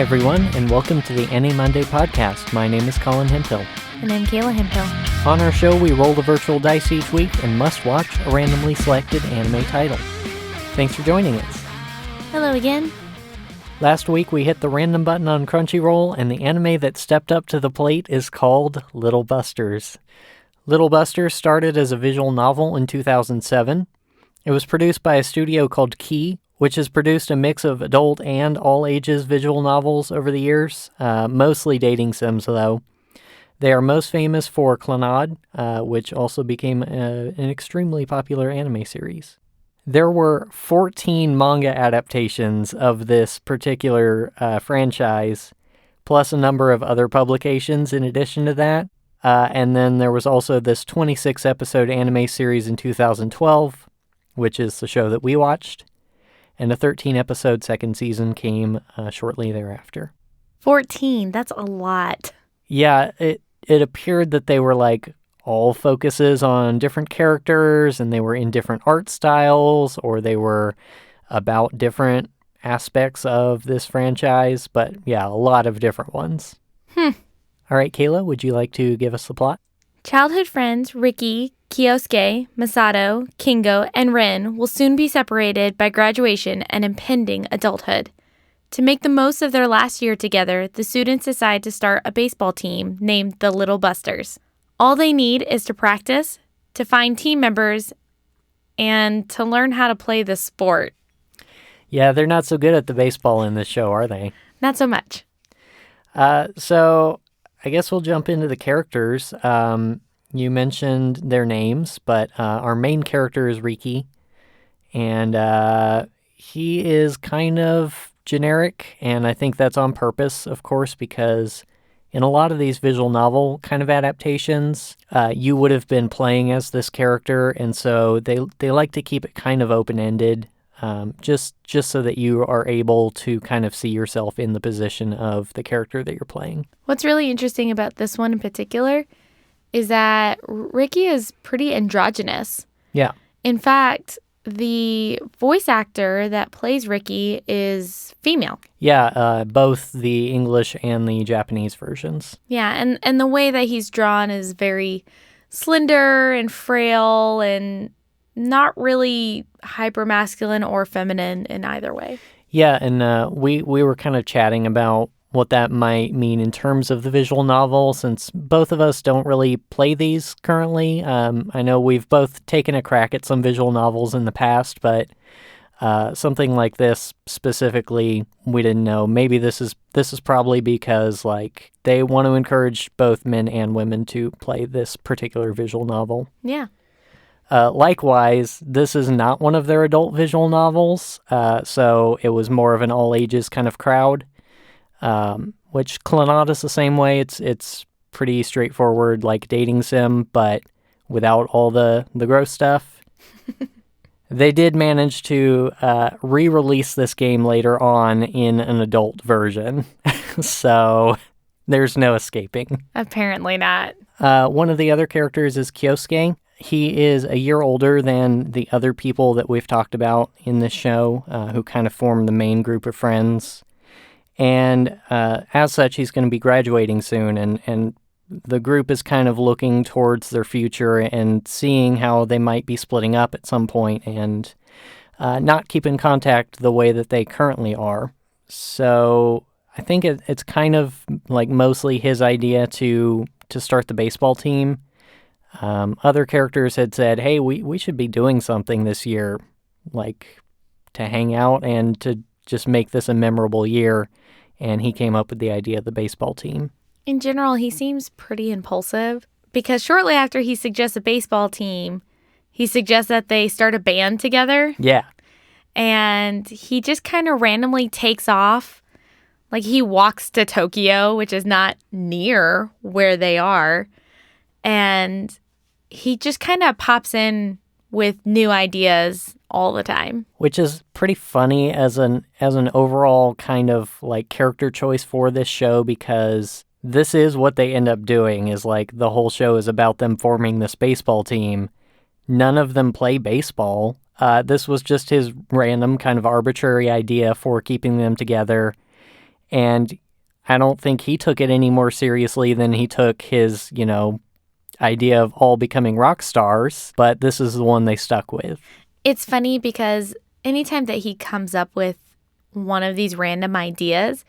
everyone, and welcome to the AniMonday podcast. My name is Colin Hemphill. And I'm Kayla Hemphill. On our show, we roll the virtual dice each week and must watch a randomly selected anime title. Thanks for joining us. Hello again. Last week, we hit the random button on Crunchyroll, and the anime that stepped up to the plate is called Little Busters. Little Busters started as a visual novel in 2007. It was produced by a studio called Key, which has produced a mix of adult and all-ages visual novels over the years, mostly dating sims, though. They are most famous for Clannad, which also became an extremely popular anime series. There were 14 manga adaptations of this particular franchise, plus a number of other publications in addition to that. And then there was also this 26-episode anime series in 2012, which is the show that we watched. And a 13-episode second season came shortly thereafter. 14, that's a lot. Yeah, it appeared that they were like all focuses on different characters, and they were in different art styles, or they were about different aspects of this franchise. But yeah, a lot of different ones. All right, Kayla, would you like to give us the plot? Childhood friends Riki, Kyousuke, Masato, Kengo, and Rin will soon be separated by graduation and impending adulthood. To make the most of their last year together, the students decide to start a baseball team named the Little Busters. All they need is to practice, to find team members, and to learn how to play the sport. Yeah, they're not so good at the baseball in this show, are they? Not so much. So I guess we'll jump into the characters. You mentioned their names, but our main character is Riki, and he is kind of generic, and I think that's on purpose, of course, because in a lot of these visual novel kind of adaptations, you would have been playing as this character, and so they like to keep it kind of open-ended, just so that you are able to kind of see yourself in the position of the character that you're playing. What's really interesting about this one in particular is that Riki is pretty androgynous. Yeah. In fact, the voice actor that plays Riki is female. Yeah, both the English and the Japanese versions. Yeah, and the way that he's drawn is very slender and frail and not really hyper-masculine or feminine in either way. Yeah, and we were kind of chatting about what that might mean in terms of the visual novel, since both of us don't really play these currently. I know we've both taken a crack at some visual novels in the past, but something like this specifically, we didn't know. Maybe this is probably because like they want to encourage both men and women to play this particular visual novel. Yeah. Likewise, this is not one of their adult visual novels, so it was more of an all-ages kind of crowd, which Clannad is the same way. It's pretty straightforward, like dating sim, but without all the gross stuff. They did manage to re-release this game later on in an adult version, so there's no escaping. Apparently not. One of the other characters is Kyousuke. He is a year older than the other people that we've talked about in this show, who kind of form the main group of friends. And as such, he's going to be graduating soon, and the group is kind of looking towards their future and seeing how they might be splitting up at some point and not keep in contact the way that they currently are. So I think it's kind of like mostly his idea to start the baseball team. Other characters had said, hey, we should be doing something this year, like to hang out and to just make this a memorable year. And he came up with the idea of the baseball team. In general, he seems pretty impulsive because shortly after he suggests a baseball team, he suggests that they start a band together. Yeah. And he just kind of randomly takes off. Like he walks to Tokyo, which is not near where they are. And he just kind of pops in with new ideas all the time. Which is pretty funny as an overall kind of like character choice for this show, because this is what they end up doing, is like the whole show is about them forming this baseball team. None of them play baseball. This was just his random kind of arbitrary idea for keeping them together. And I don't think he took it any more seriously than he took his, idea of all becoming rock stars, but this is the one they stuck with. It's funny because anytime that he comes up with one of these random ideas,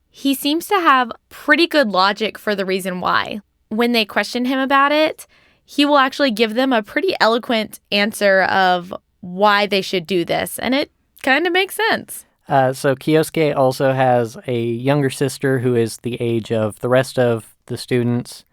he seems to have pretty good logic for the reason why. When they question him about it, he will actually give them a pretty eloquent answer of why they should do this, and it kind of makes sense. So Kyousuke also has a younger sister who is the age of the rest of the students.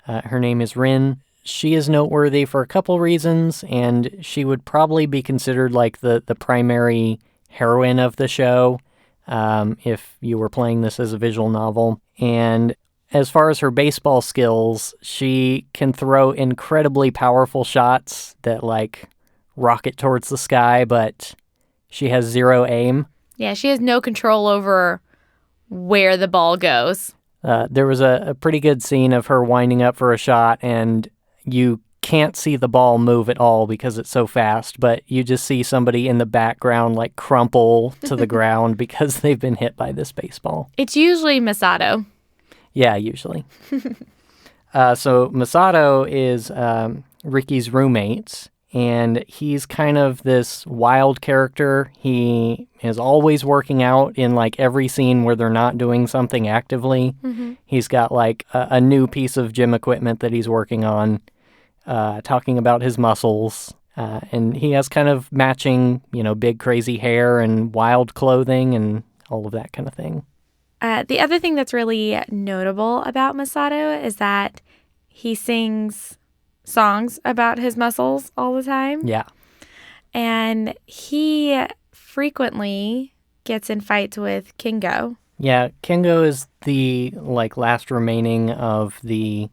Her name is Rin. She is noteworthy for a couple reasons, and she would probably be considered like the primary heroine of the show if you were playing this as a visual novel. And as far as her baseball skills, she can throw incredibly powerful shots that rocket towards the sky, but she has zero aim. Yeah, she has no control over where the ball goes. There was a pretty good scene of her winding up for a shot, and you can't see the ball move at all because it's so fast, but you just see somebody in the background crumple to the ground because they've been hit by this baseball. It's usually Masato. Yeah, usually. So Masato is Riki's roommate, and he's kind of this wild character. He is always working out in every scene where they're not doing something actively. Mm-hmm. He's got a new piece of gym equipment that he's working on, talking about his muscles. And he has kind of matching, big crazy hair and wild clothing and all of that kind of thing. The other thing that's really notable about Masato is that he sings songs about his muscles all the time. Yeah. And he frequently gets in fights with Kengo. Yeah, Kengo is the last remaining of the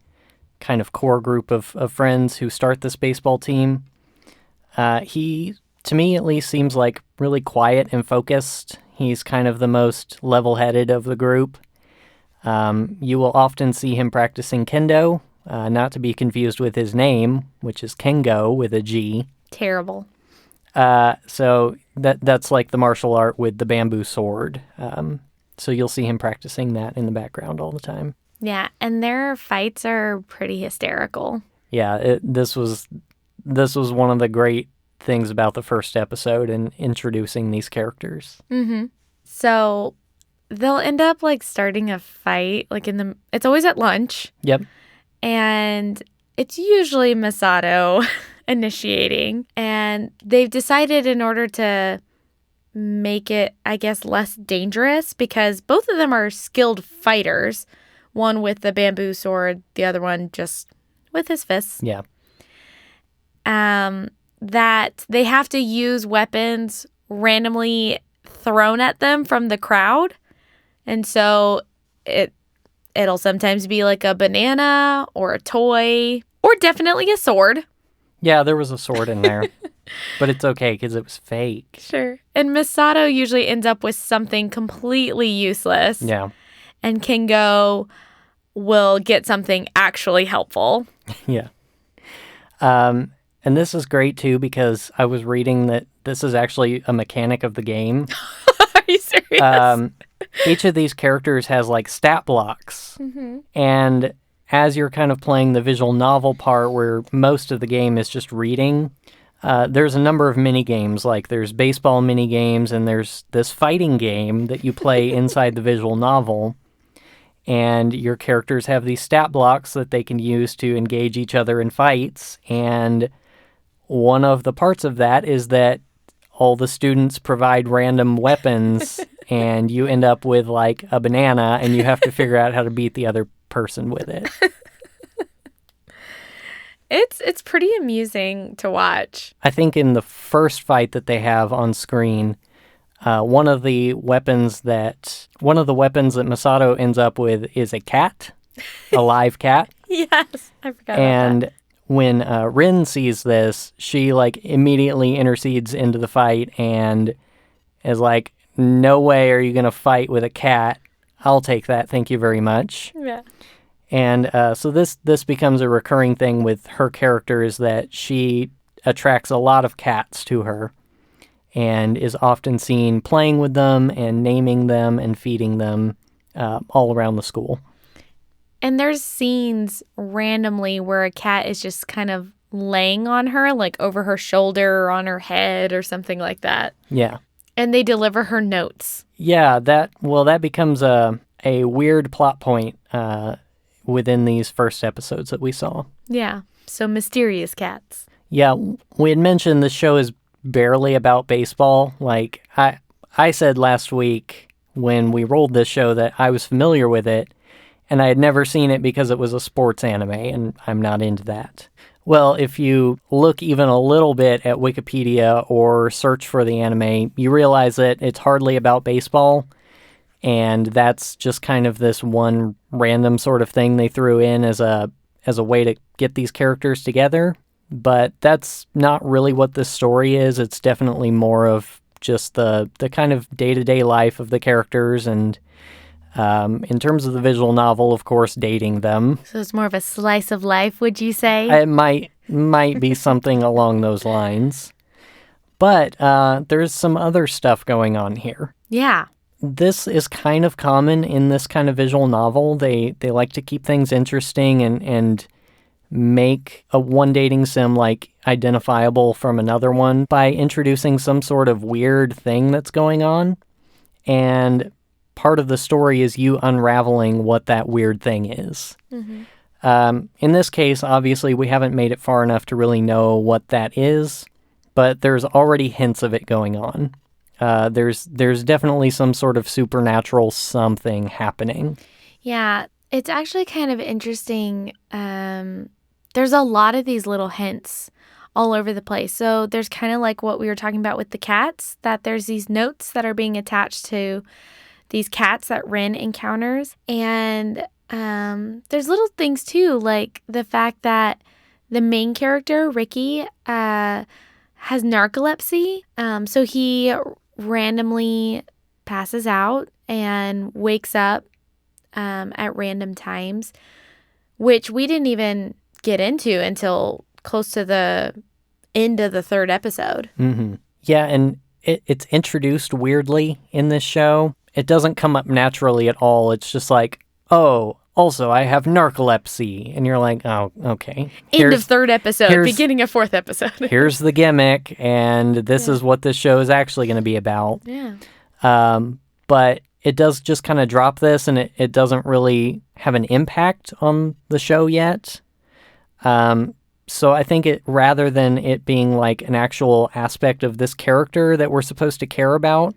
kind of core group of friends who start this baseball team. He, to me at least, seems really quiet and focused. He's kind of the most level-headed of the group. You will often see him practicing kendo, not to be confused with his name, which is Kengo with a G. Terrible. So that's the martial art with the bamboo sword. So you'll see him practicing that in the background all the time. Yeah, and their fights are pretty hysterical. Yeah, this was one of the great things about the first episode and introducing these characters. Mm-hmm. So they'll end up starting a fight it's always at lunch. Yep. And it's usually Masato initiating. And they've decided in order to make it, I guess, less dangerous, because both of them are skilled fighters. One with the bamboo sword, the other one just with his fists. Yeah. That they have to use weapons randomly thrown at them from the crowd. And so it'll sometimes be a banana or a toy or definitely a sword. Yeah, there was a sword in there. But it's okay because it was fake. Sure. And Masato usually ends up with something completely useless. Yeah. And Kengo will get something actually helpful. Yeah. And this is great too because I was reading that this is actually a mechanic of the game. Are you serious? Each of these characters has stat blocks. Mm-hmm. And as you're kind of playing the visual novel part where most of the game is just reading, there's a number of mini games. There's baseball mini games and there's this fighting game that you play inside the visual novel. And your characters have these stat blocks that they can use to engage each other in fights. And one of the parts of that is that all the students provide random weapons and you end up with a banana and you have to figure out how to beat the other person with it. It's pretty amusing to watch. I think in the first fight that they have on screen, one of the weapons that Masato ends up with is a cat, a live cat. Yes, I forgot about that. And when Rin sees this, she immediately intercedes into the fight and is no way are you going to fight with a cat. I'll take that. Thank you very much. Yeah. And so this becomes a recurring thing with her character is that she attracts a lot of cats to her and is often seen playing with them and naming them and feeding them. all around the school. And there's scenes randomly where a cat is just kind of laying on her, like over her shoulder or on her head or something like that. Yeah. And they deliver her notes. Yeah, that becomes a weird plot point within these first episodes that we saw. Yeah, so mysterious cats. Yeah, we had mentioned the show is barely about baseball. Like, I said last week when we rolled this show that I was familiar with it, and I had never seen it because it was a sports anime, and I'm not into that. Well, if you look even a little bit at Wikipedia or search for the anime, you realize that it's hardly about baseball, and that's just kind of this one random sort of thing they threw in as a way to get these characters together. But that's not really what this story is. It's definitely more of just the kind of day-to-day life of the characters, and in terms of the visual novel, of course, dating them. So it's more of a slice of life, would you say? It might be something along those lines. But there's some other stuff going on here. Yeah. This is kind of common in this kind of visual novel. They like to keep things interesting and make a one dating sim like identifiable from another one by introducing some sort of weird thing that's going on. And part of the story is you unraveling what that weird thing is. Mm-hmm. In this case, obviously, we haven't made it far enough to really know what that is, but there's already hints of it going on. There's definitely some sort of supernatural something happening. Yeah, it's actually kind of interesting. There's a lot of these little hints all over the place. So there's kind of like what we were talking about with the cats, that there's these notes that are being attached to these cats that Rin encounters. And there's little things too, like the fact that the main character, Riki, has narcolepsy. So he randomly passes out and wakes up at random times, which we didn't even get into until close to the end of the third episode. Mm-hmm. Yeah, and it's introduced weirdly in this show. It doesn't come up naturally at all. It's just like, oh, also I have narcolepsy. And you're like, oh, okay. End of third episode, beginning of fourth episode. Here's the gimmick, and this is what this show is actually going to be about. Yeah. But it does just kind of drop this, and it doesn't really have an impact on the show yet. So I think rather than it being like an actual aspect of this character that we're supposed to care about,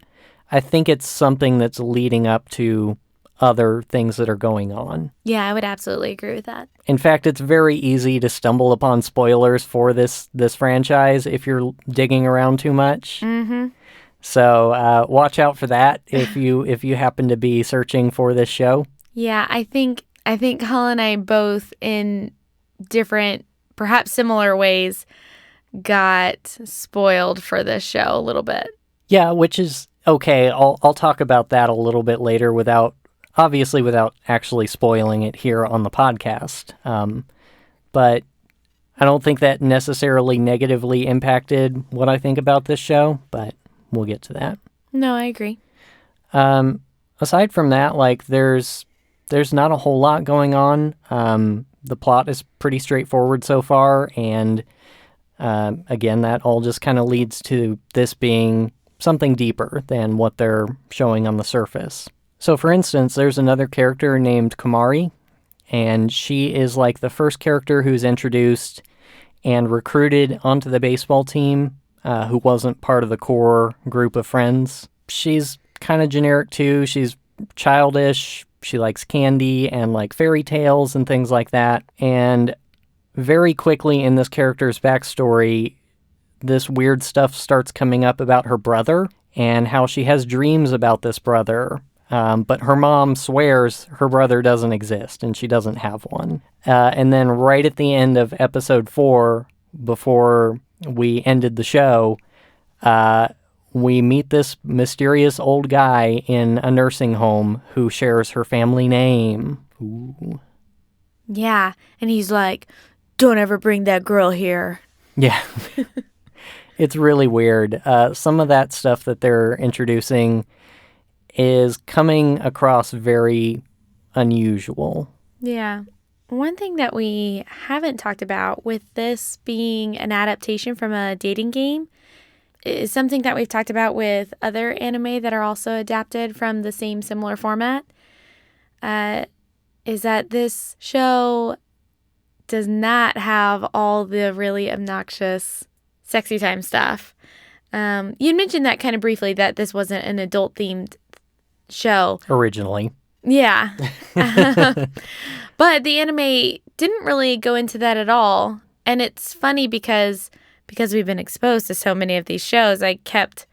I think it's something that's leading up to other things that are going on. Yeah, I would absolutely agree with that. In fact, it's very easy to stumble upon spoilers for this franchise if you're digging around too much. Mm-hmm. So watch out for that if you happen to be searching for this show. Yeah, I think Colin and I both, in different, perhaps similar ways, got spoiled for this show a little bit. Yeah, which is okay. I'll talk about that a little bit later without actually spoiling it here on the podcast. But I don't think that necessarily negatively impacted what I think about this show, but we'll get to that. No, I agree. Aside from that, like there's not a whole lot going on. The plot is pretty straightforward so far, and again, that all just kind of leads to this being something deeper than what they're showing on the surface. So, for instance, there's another character named Komari, and she is like the first character who's introduced and recruited onto the baseball team, who wasn't part of the core group of friends. She's kind of generic too. She's childish. She likes candy and like fairy tales and things like that. And very quickly in this character's backstory, this weird stuff starts coming up about her brother and how she has dreams about this brother. But her mom swears her brother doesn't exist and she doesn't have one. And then right at the end of episode 4, before we ended the show, we meet this mysterious old guy in a nursing home who shares her family name. Ooh. Yeah, and he's like, don't ever bring that girl here. Yeah. It's really weird. Some of that stuff that they're introducing, is coming across very unusual. Yeah. One thing that we haven't talked about with this being an adaptation from a dating game is something that we've talked about with other anime that are also adapted from the same similar format, is that this show does not have all the really obnoxious sexy time stuff. You mentioned that kind of briefly, that this wasn't an adult-themed show. Originally. Yeah. But the anime didn't really go into that at all. And it's funny because we've been exposed to so many of these shows, I kept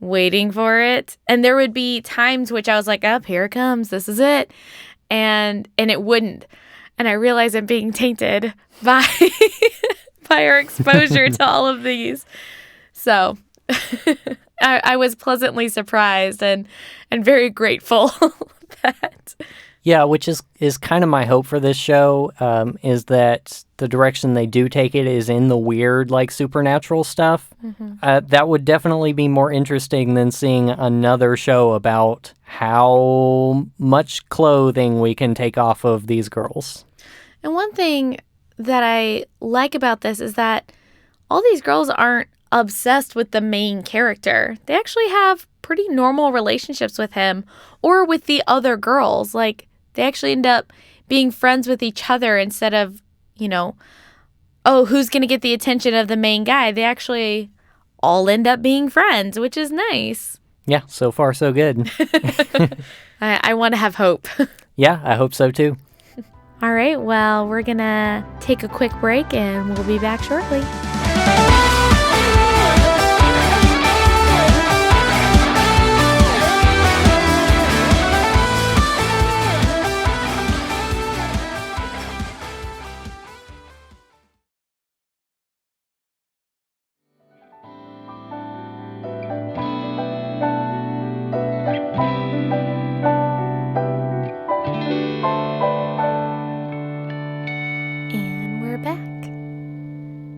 waiting for it. And there would be times which I was like, oh, here it comes. This is it. And it wouldn't. And I realized I'm being tainted by by our exposure to all of these. So I was pleasantly surprised and very grateful that. Yeah, which is kind of my hope for this show, is that the direction they do take it is in the weird, like, supernatural stuff. Mm-hmm. That would definitely be more interesting than seeing another show about how much clothing we can take off of these girls. And one thing that I like about this is that all these girls aren't obsessed with the main character. They actually have pretty normal relationships with him or with the other girls. Like, they actually end up being friends with each other instead of, oh, who's going to get the attention of the main guy? They actually all end up being friends, which is nice. Yeah, so far so good. I want to have hope. Yeah, I hope so too. All right, well, we're going to take a quick break and we'll be back shortly.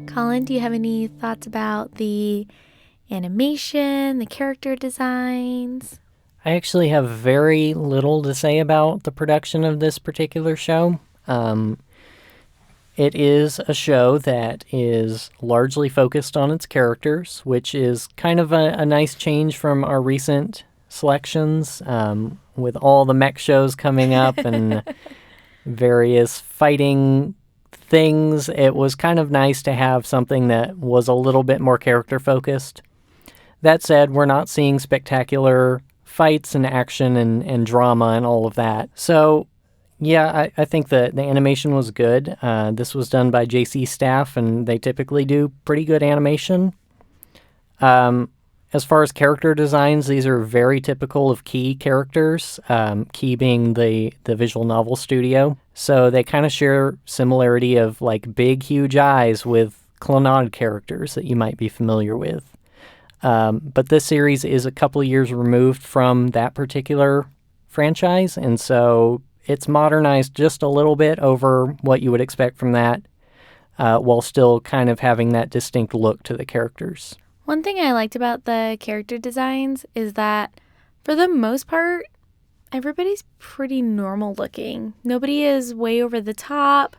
Colin, do you have any thoughts about the animation, the character designs? I actually have very little to say about the production of this particular show. It is a show that is largely focused on its characters, which is kind of a nice change from our recent selections, with all the mech shows coming up and various fighting things. It was kind of nice to have something that was a little bit more character focused. That said, we're not seeing spectacular fights and action and drama and all of that. So yeah, I think the animation was good. This was done by JC Staff, and they typically do pretty good animation. As far as character designs, these are very typical of Key characters, Key being the visual novel studio. So they kind of share similarity of, like, big, huge eyes with Clannad characters that you might be familiar with. But this series is a couple of years removed from that particular franchise, and so it's modernized just a little bit over what you would expect from that, while still kind of having that distinct look to the characters. One thing I liked about the character designs is that, for the most part, everybody's pretty normal looking. Nobody is way over the top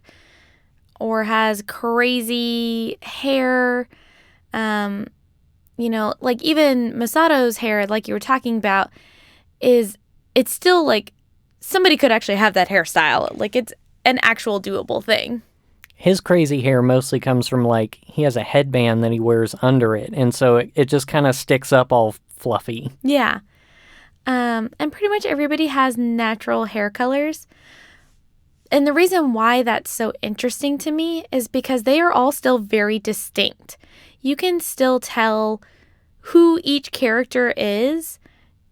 or has crazy hair. Like, even Masato's hair, like you were talking about, it's still like somebody could actually have that hairstyle. Like, it's an actual doable thing. His crazy hair mostly comes from, like, he has a headband that he wears under it, and so it just kind of sticks up all fluffy. Yeah. And pretty much everybody has natural hair colors. And the reason why that's so interesting to me is because they are all still very distinct. You can still tell who each character is,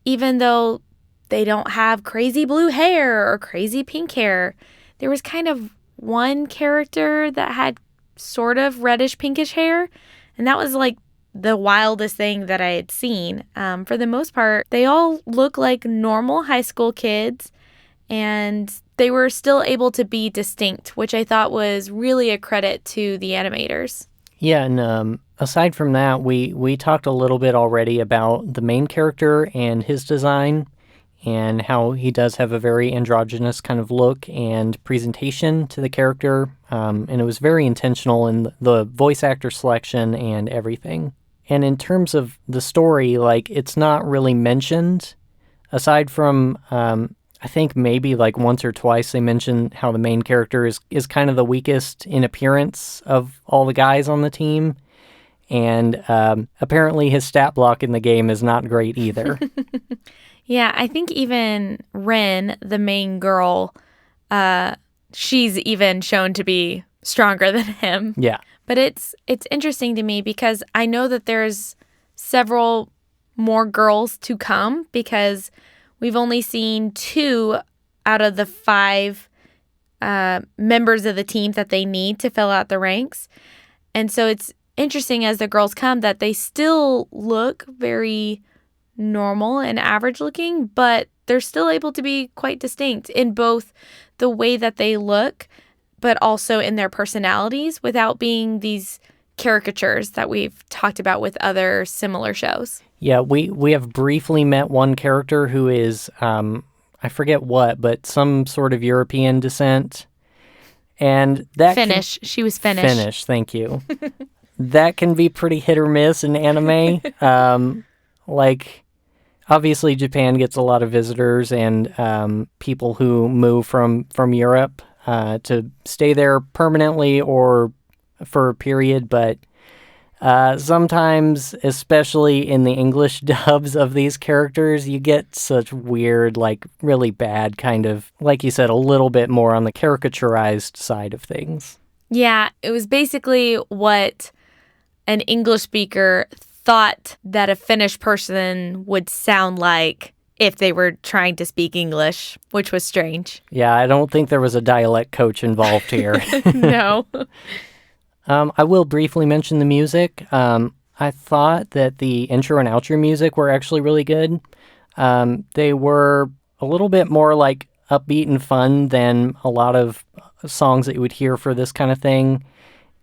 even though they don't have crazy blue hair or crazy pink hair. There was kind of one character that had sort of reddish pinkish hair, and that was like the wildest thing that I had seen. For the most part, they all look like normal high school kids, and they were still able to be distinct, which I thought was really a credit to the animators. Yeah, and aside from that, we talked a little bit already about the main character and his design. and how he does have a very androgynous kind of look and presentation to the character, and it was very intentional in the voice actor selection and everything. And in terms of the story, like, it's not really mentioned, aside from, I think maybe like once or twice they mention how the main character is kind of the weakest in appearance of all the guys on the team. And apparently his stat block in the game is not great either. Yeah, I think even Rin, the main girl, she's even shown to be stronger than him. Yeah. But it's interesting to me because I know that there's several more girls to come because we've only seen 2 out of the 5 members of the team that they need to fill out the ranks. And so it's interesting as the girls come that they still look very normal and average looking, but they're still able to be quite distinct in both the way that they look, but also in their personalities without being these caricatures that we've talked about with other similar shows. Yeah, we have briefly met one character who is, I forget what, but some sort of European descent. And that Finnish. She was Finnish. Finnish, thank you. That can be pretty hit or miss in anime. Like, obviously Japan gets a lot of visitors and people who move from Europe to stay there permanently or for a period, but sometimes, especially in the English dubs of these characters, you get such weird, like, really bad kind of, like you said, a little bit more on the caricaturized side of things. Yeah, it was basically what an English speaker thought that a Finnish person would sound like if they were trying to speak English, which was strange. Yeah, I don't think there was a dialect coach involved here. No. I will briefly mention the music. I thought that the intro and outro music were actually really good. They were a little bit more like upbeat and fun than a lot of songs that you would hear for this kind of thing,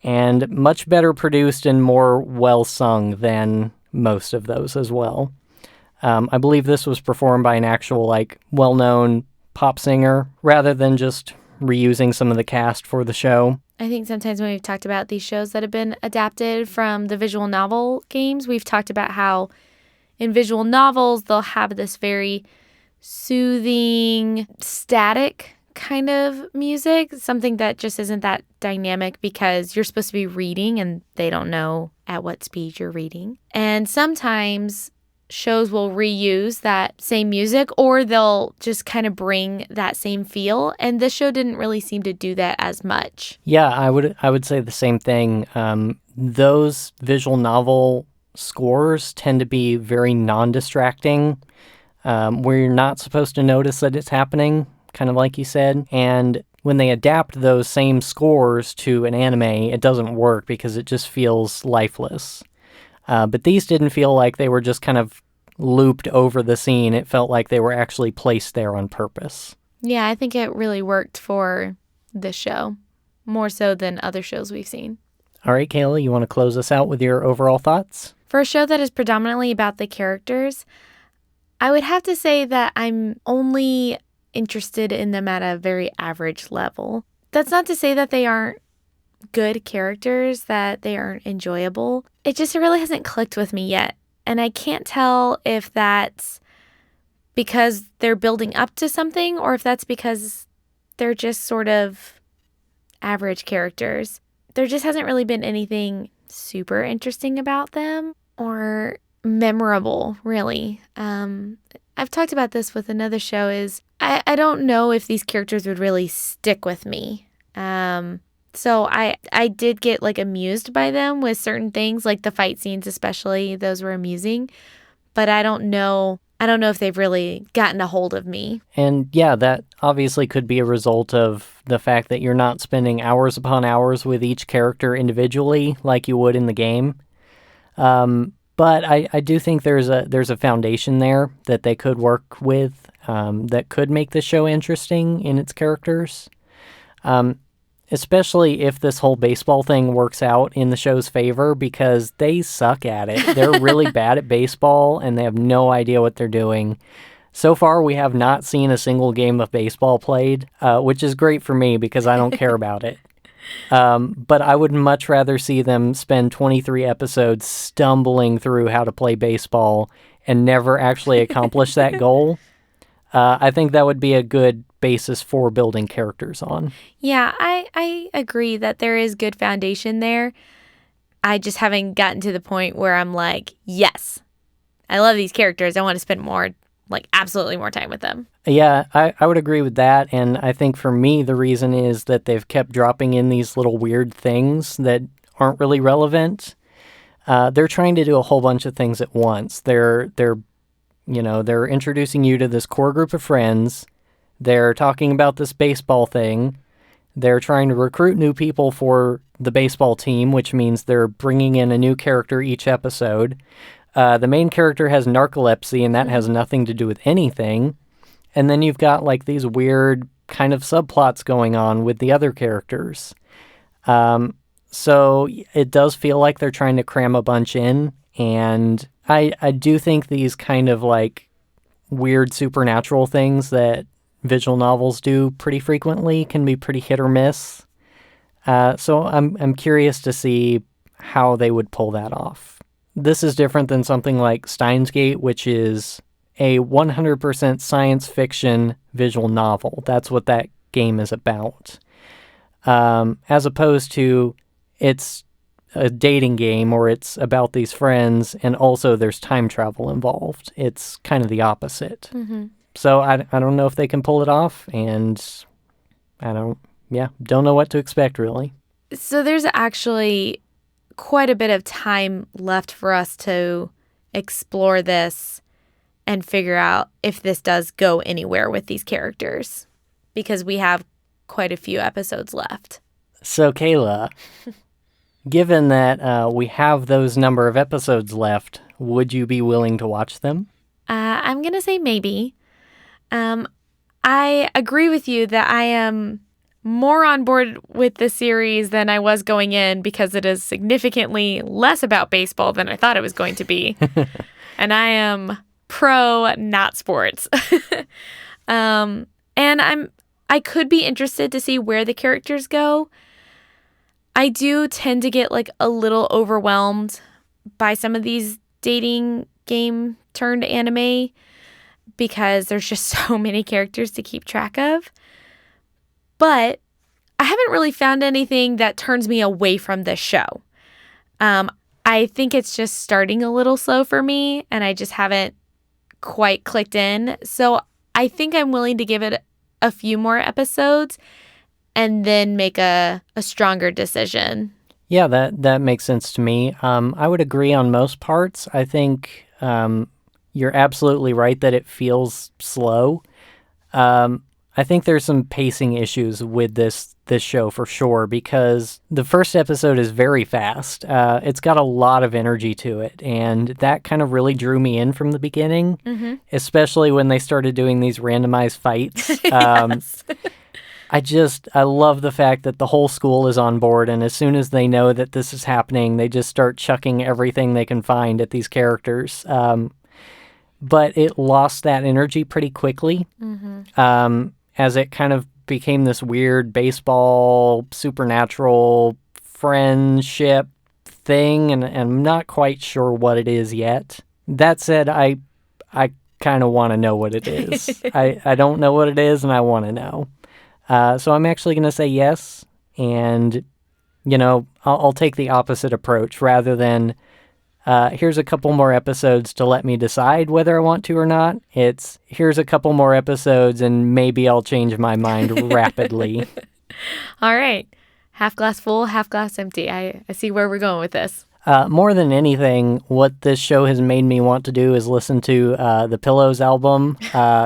and much better produced and more well sung than most of those as well. I believe this was performed by an actual, like, well-known pop singer rather than just reusing some of the cast for the show. I think sometimes when we've talked about these shows that have been adapted from the visual novel games, we've talked about how in visual novels, they'll have this very soothing, static kind of music, something that just isn't that dynamic because you're supposed to be reading and they don't know at what speed you're reading. And sometimes shows will reuse that same music or they'll just kind of bring that same feel. And this show didn't really seem to do that as much. Yeah, I would say the same thing. Those visual novel scores tend to be very non-distracting, where you're not supposed to notice that it's happening, kind of like you said. And when they adapt those same scores to an anime, it doesn't work because it just feels lifeless. But these didn't feel like they were just kind of looped over the scene. It felt like they were actually placed there on purpose. Yeah, I think it really worked for this show, more so than other shows we've seen. All right, Kayla, you want to close us out with your overall thoughts? For a show that is predominantly about the characters, I would have to say that I'm only interested in them at a very average level. That's not to say that they aren't good characters, that they aren't enjoyable. It just really hasn't clicked with me yet. And I can't tell if that's because they're building up to something or if that's because they're just sort of average characters. There just hasn't really been anything super interesting about them or memorable, really. I've talked about this with another show is I don't know if these characters would really stick with me. So I did get like amused by them with certain things, like the fight scenes especially. Those were amusing. But I don't know if they've really gotten a hold of me. And yeah, that obviously could be a result of the fact that you're not spending hours upon hours with each character individually like you would in the game. But I do think there's a foundation there that they could work with that could make the show interesting in its characters. Especially if this whole baseball thing works out in the show's favor, because they suck at it. They're really bad at baseball, and they have no idea what they're doing. So far, we have not seen a single game of baseball played, which is great for me because I don't care about it. But I would much rather see them spend 23 episodes stumbling through how to play baseball and never actually accomplish that goal. I think that would be a good basis for building characters on. Yeah, I agree that there is good foundation there. I just haven't gotten to the point where I'm like, yes, I love these characters. I want to spend more, like absolutely more time with them. Yeah, I would agree with that. And I think for me, the reason is that they've kept dropping in these little weird things that aren't really relevant. They're trying to do a whole bunch of things at once. They're introducing you to this core group of friends. They're talking about this baseball thing. They're trying to recruit new people for the baseball team, which means they're bringing in a new character each episode. The main character has narcolepsy, and that has nothing to do with anything. And then you've got like these weird kind of subplots going on with the other characters. So it does feel like they're trying to cram a bunch in. And I do think these kind of like weird supernatural things that visual novels do pretty frequently can be pretty hit or miss. So I'm curious to see how they would pull that off. This is different than something like Steins Gate, which is a 100% science fiction visual novel. That's what that game is about. As opposed to it's a dating game or it's about these friends and also there's time travel involved. It's kind of the opposite. Mm-hmm. So I don't know if they can pull it off, and I don't know what to expect, really. So there's actually quite a bit of time left for us to explore this and figure out if this does go anywhere with these characters, because we have quite a few episodes left. So, Kayla, given that we have those number of episodes left, would you be willing to watch them? I'm going to say maybe. I agree with you that I am more on board with the series than I was going in because it is significantly less about baseball than I thought it was going to be. And I am pro not sports. And I could be interested to see where the characters go. I do tend to get like a little overwhelmed by some of these dating game turned anime because there's just so many characters to keep track of. But I haven't really found anything that turns me away from this show. I think it's just starting a little slow for me, and I just haven't quite clicked in. So I think I'm willing to give it a few more episodes and then make a stronger decision. Yeah, that makes sense to me. I would agree on most parts. I think you're absolutely right that it feels slow. I think there's some pacing issues with this show for sure, because the first episode is very fast. It's got a lot of energy to it, and that kind of really drew me in from the beginning, especially when they started doing these randomized fights. Yes. I love the fact that the whole school is on board, and as soon as they know that this is happening, they just start chucking everything they can find at these characters. But it lost that energy pretty quickly, as it kind of became this weird baseball, supernatural friendship thing, and I'm not quite sure what it is yet. That said, I kind of want to know what it is. I don't know what it is, and I want to know. So I'm actually going to say yes, and, I'll take the opposite approach rather than here's a couple more episodes to let me decide whether I want to or not. It's here's a couple more episodes and maybe I'll change my mind rapidly. All right. Half glass full, half glass empty. I see where we're going with this. More than anything, what this show has made me want to do is listen to the Pillows album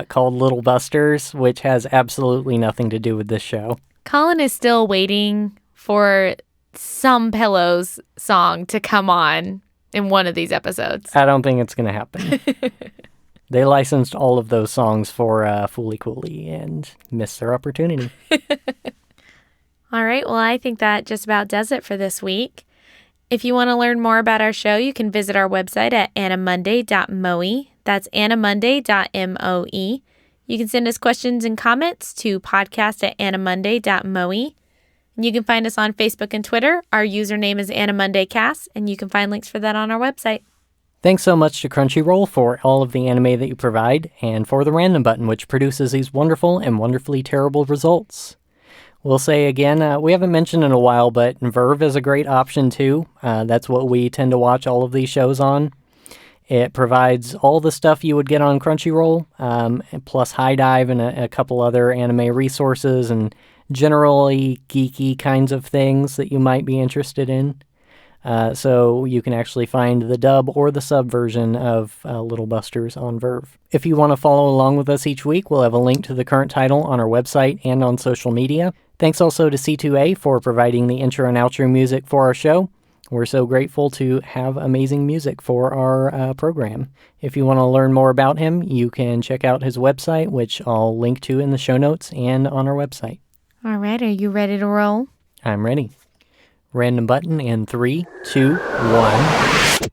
called Little Busters, which has absolutely nothing to do with this show. Colin is still waiting for some Pillows song to come on in one of these episodes. I don't think it's going to happen. They licensed all of those songs for Fooly Cooly and missed their opportunity. All right, well, I think that just about does it for this week. If you want to learn more about our show, you can visit our website at animonday.moe. That's AniMonday.moe. You can send us questions and comments to podcast@animonday.moe. And you can find us on Facebook and Twitter. Our username is AniMondayCast, and you can find links for that on our website. Thanks so much to Crunchyroll for all of the anime that you provide, and for the random button, which produces these wonderful and wonderfully terrible results. We'll say again, we haven't mentioned in a while, but Verve is a great option too. That's what we tend to watch all of these shows on. It provides all the stuff you would get on Crunchyroll, plus High Dive and a couple other anime resources and generally geeky kinds of things that you might be interested in. So you can actually find the dub or the sub version of Little Busters on Verve. If you want to follow along with us each week, we'll have a link to the current title on our website and on social media. Thanks also to C2A for providing the intro and outro music for our show. We're so grateful to have amazing music for our program. If you want to learn more about him, you can check out his website, which I'll link to in the show notes and on our website. All right, are you ready to roll? I'm ready. Random button in 3, 2, 1.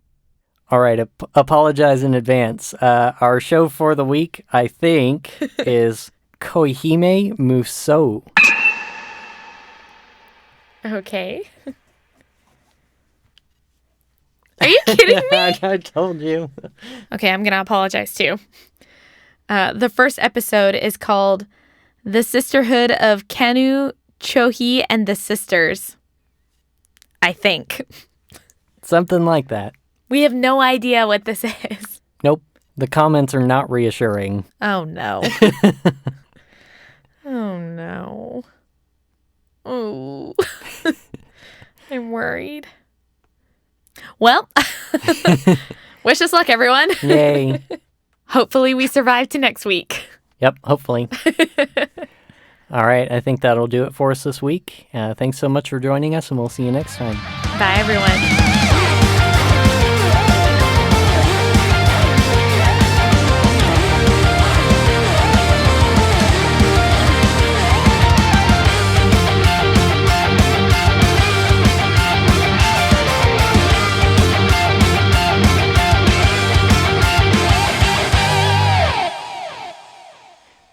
All right, apologize in advance. Our show for the week, I think, is Koihime Musou. Okay. Are you kidding me? I told you. Okay, I'm going to apologize too. The first episode is called The Sisterhood of Kanu, Chohi, and the Sisters. I think. Something like that. We have no idea what this is. Nope. The comments are not reassuring. Oh, no. Oh, no. Oh. I'm worried. Well, wish us luck, everyone. Yay. Hopefully we survive to next week. Yep, hopefully. All right, I think that'll do it for us this week. Thanks so much for joining us, and we'll see you next time. Bye, everyone.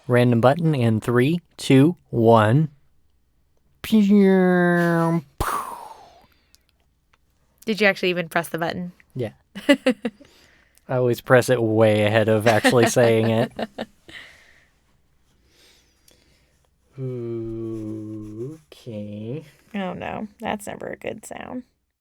Random button in 3, 2, 1. Did you actually even press the button? Yeah. I always press it way ahead of actually saying it. Okay. Oh, no. That's never a good sound.